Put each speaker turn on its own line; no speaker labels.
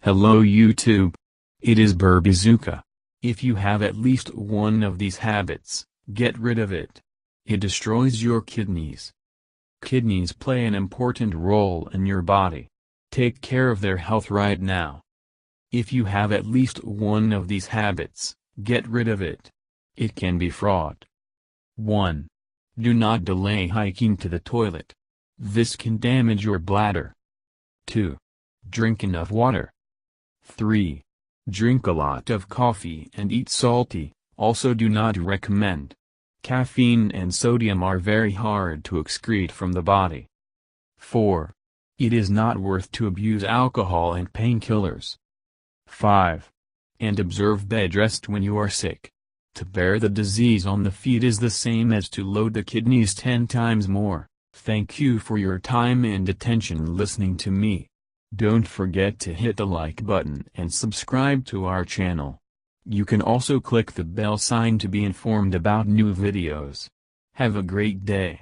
Hello YouTube. It is Burbazooka. If you have at least one of these habits, get rid of it. It destroys your kidneys. Kidneys play an important role in your body. Take care of their health right now. If you have at least one of these habits, get rid of it. It can be fraught. 1. Do not delay hiking to the toilet. This can damage your bladder. 2. Drink enough water. 3. Drink a lot of coffee and eat salty, also do not recommend. Caffeine and sodium are very hard to excrete from the body. 4. It is not worth to abuse alcohol and painkillers. 5. And observe bed rest when you are sick. To bear the disease on the feet is the same as to load the kidneys 10 times more. Thank you for your time and attention listening to me. Don't forget to hit the like button and subscribe to our channel. You can also click the bell sign to be informed about new videos. Have a great day.